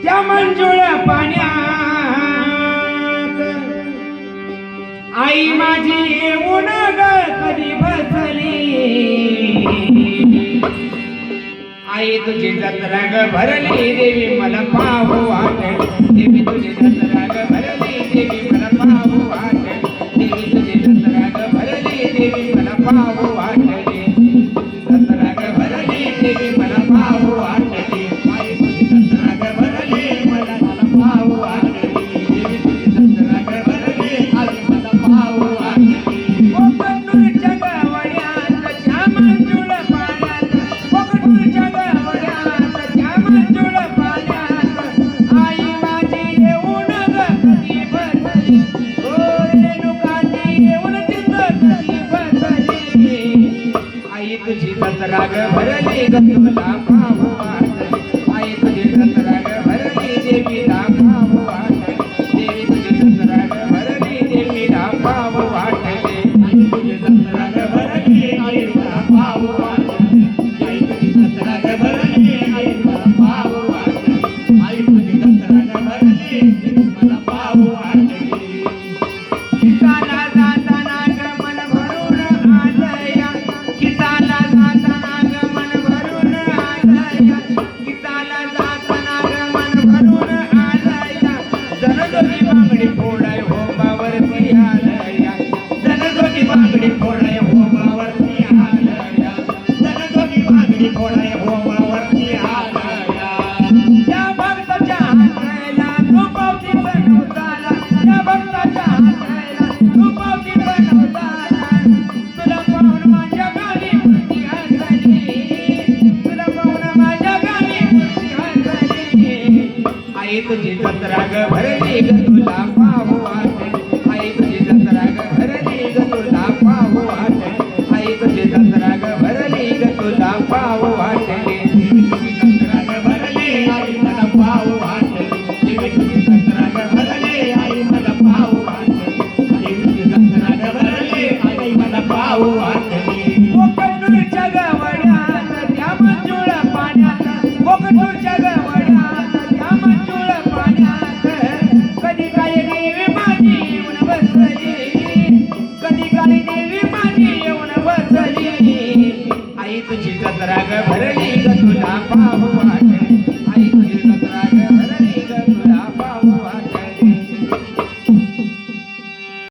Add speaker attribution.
Speaker 1: त्या मंजुळ पाण्यात आई माझी येऊन ग कधी बसली आई तुझी जत्रा ग भरली देवी मला पाहू वाटली देवी तुझी जत्रा ग भरली देवी मला पाहू वाटली देवी तुझी जत्रा ग भरली देवी मला पाहू वाटली जत्रा ग भरली देवी मला पाहू वाटली आई तुझी जत्रा ग भरली मला पाहू वाटली देवी तुझी जत्रा ग भरली आई मला पाहू वाटली ओ कन्नूरच्या गावड्यात त्या मंजुळ पाण्यात ओ कन्नूरच्या गावड्यात त्या मंजुळ पाण्यात आई माझी येऊन ग कधी बसली ओ रेणुकाची येऊन तिथं कधी बसली आई तुझी जत्रा ग भरली ग तुला पाहू वाटली आई तुझी जत्रा ग भरली देवीला पाहू वाटली देवी तुझी जत्रा ग भरली देवीला पाहू वाटली आई तुझी जत्रा ग भरली आईला पाहू वाटली आई तुझी जत्रा ग भरली आईला पाहू वाटली आई तुझी जत्रा ग भरली मला पाहू वाटली किसाला जाताना ग मन भरून आलया किसाला जाताना ग मन भरून आलया किसाला जाताना ग मन भरून आलया जनजोगी बांगडी फोडाय होमावरती आलया जनजोगी बांगडी फोडाय होमावरती आलया जनजोगी बांगडी फोडाय होमावरती आलया या भक्ताच्या हाताला रुपावती बनवताला या भक्ताच्या हाताला रुपावती बनवताला तुला पाहून माझ्या गाली मुर्ती हसली तुला पाहून माझ्या गाली मुर्ती हसली आई तुझी जत्रा ग भरली ग तुला पाहू वाटली आई तुझी जत्रा ग भरली ग तुला पाहू वाटली आई तुझी जत्रा ग भरली ग तुला पाहू वाटली देवी तुझी जत्रा ग भरली आई मला पाहू वाटली देवी तुझी जत्रा ग भरली आई मला पाहू वाटली देवी तुझी जत्रा ग भरली आई मला पाहू वाटली ओ कन्नूरच्या गावड्यात त्या मंजुळ पाण्यात ओ कन्नूरच्या गावड्यात त्या मंजुळ पाण्यात कधी काय देवी माझी येऊन बसली कधी काय देवी